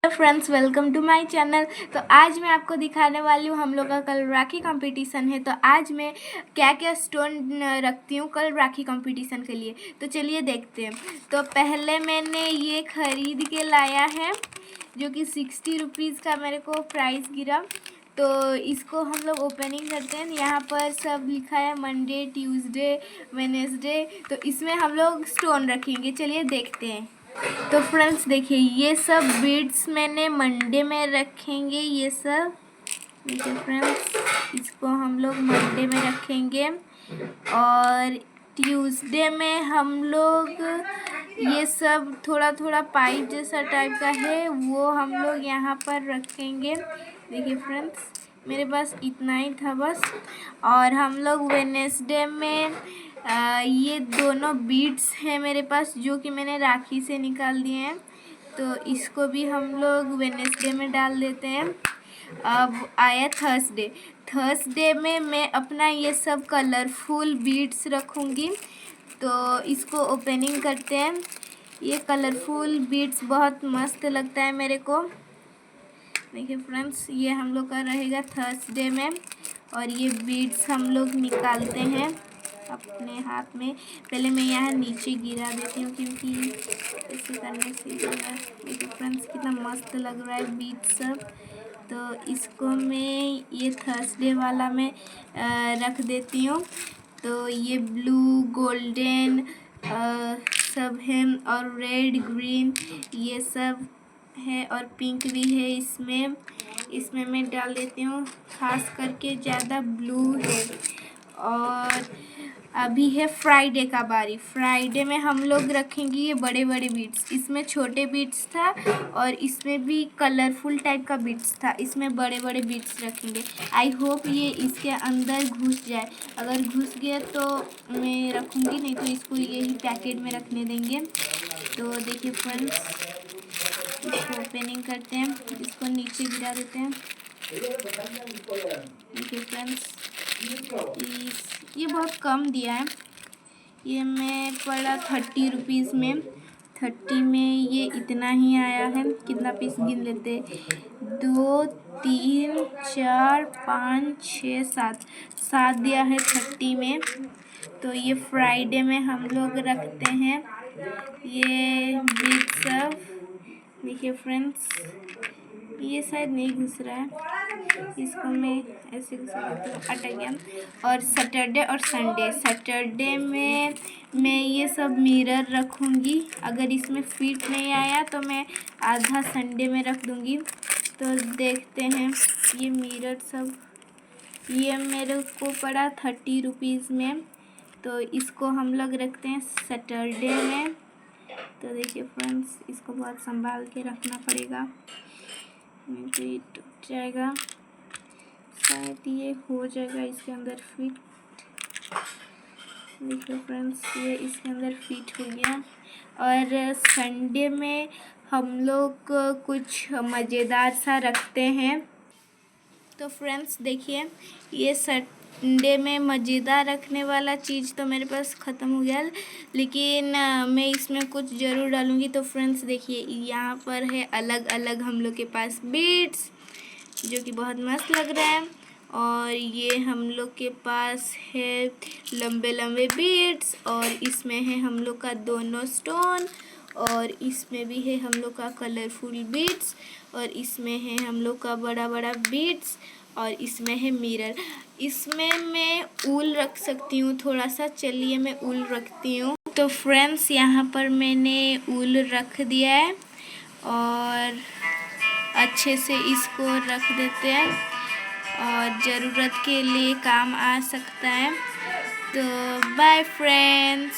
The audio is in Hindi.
Friends, welcome to my channel. तो आज मैं आपको दिखाने वाली हूँ, हम लोग का कल राखी कंपटीशन है। तो आज मैं क्या क्या स्टोन रखती हूँ कल राखी कंपटीशन के लिए, तो चलिए देखते हैं। तो पहले मैंने ये ख़रीद के लाया है जो कि 60 रुपीज़ का मेरे को प्राइस गिरा। तो इसको हम लोग ओपनिंग करते हैं। यहाँ पर सब लिखा है मंडे, ट्यूसडे, वेडनेसडे। तो इसमें हम लोग स्टोन रखेंगे, चलिए देखते हैं। तो फ्रेंड्स देखिए, ये सब बीड्स मैंने मंडे में रखेंगे। ये सब देखिए फ्रेंड्स, इसको हम लोग मंडे में रखेंगे। और ट्यूसडे में हम लोग ये सब थोड़ा थोड़ा पाइप जैसा टाइप का है, वो हम लोग यहाँ पर रखेंगे। देखिए फ्रेंड्स, मेरे पास इतना ही था बस। और हम लोग वेडनेसडे में ये दोनों बीड्स हैं मेरे पास, जो कि मैंने राखी से निकाल दिए हैं। तो इसको भी हम लोग वेडनेसडे में डाल देते हैं। अब आया थर्सडे। थर्सडे में मैं अपना ये सब कलरफुल बीड्स रखूँगी। तो इसको ओपनिंग करते हैं। ये कलरफुल बीड्स बहुत मस्त लगता है मेरे को। देखिए फ्रेंड्स, ये हम लोग का रहेगा थर्सडे में। और ये बीड्स हम लोग निकालते हैं अपने हाथ में। पहले मैं यहाँ नीचे गिरा देती हूँ, क्योंकि ऐसे करने से देखिए फ्रेंड्स, कितना मस्त लग रहा है बीड्स सब। तो इसको मैं ये थर्सडे वाला में रख देती हूँ। तो ये ब्लू, गोल्डन सब है, और रेड, ग्रीन ये सब है, और पिंक भी है इसमें मैं डाल देती हूँ। खास करके ज़्यादा ब्लू है। और अभी है फ्राइडे का बारी। फ्राइडे में हम लोग रखेंगे ये बड़े बड़े बीड्स। इसमें छोटे बीड्स था और इसमें भी कलरफुल टाइप का बीड्स था। इसमें बड़े बड़े बीड्स रखेंगे। आई होप ये इसके अंदर घुस जाए। अगर घुस गया तो मैं रखूँगी, नहीं तो इसको यही पैकेट में रखने देंगे। तो देखिए फ्रेंड्स, इसको ओपनिंग करते हैं, इसको नीचे गिरा देते हैं। देखिए फ्रेंड्स, ये बहुत कम दिया है। ये मैं पड़ा 30 रुपीज़ में। 30 में ये इतना ही आया है। कितना पीस गिन लेते, 2, 3, 4, 5, 6, 7 दिया है 30 में। तो ये फ्राइडे में हम लोग रखते हैं ये बीट सब। देखिए फ्रेंड्स, ये शायद नहीं घुस रहा है, इसको मैं ऐसे घुसा देती हूँ, अटक गया। और सैटरडे और संडे, सैटरडे में मैं ये सब मिरर रखूँगी। अगर इसमें फिट नहीं आया तो मैं आधा संडे में रख दूँगी। तो देखते हैं ये मिरर सब, ये मेरे को पड़ा 30 रुपीज़ में। तो इसको हम लोग रखते हैं सैटरडे में। तो देखिए फ्रेंड्स, इसको बहुत संभाल के रखना पड़ेगा, नहीं तो ये टूट जाएगा। शायद ये हो जाएगा इसके अंदर फिट। देखिए फ्रेंड्स, ये इसके अंदर फिट हो गया। और संडे में हम लोग कुछ मज़ेदार सा रखते हैं। तो फ्रेंड्स देखिए, ये संडे में मज़ेदार रखने वाला चीज़ तो मेरे पास ख़त्म हो गया, लेकिन मैं इसमें कुछ ज़रूर डालूँगी। तो फ्रेंड्स देखिए, यहाँ पर है अलग अलग हम लोग के पास बीड्स, जो कि बहुत मस्त लग रहा है। और ये हम लोग के पास है लंबे लंबे बीड्स, और इसमें है हम लोग का दोनों स्टोन, और इसमें भी है हम लोग का कलरफुल बीड्स, और इसमें है हम लोग का बड़ा बड़ा बीड्स, और इसमें है मिरर। इसमें मैं ऊल रख सकती हूँ थोड़ा सा, चलिए मैं ऊल रखती हूँ। तो फ्रेंड्स, यहाँ पर मैंने ऊल रख दिया है, और अच्छे से इसको रख देते हैं, और ज़रूरत के लिए काम आ सकता है। तो बाय फ्रेंड्स।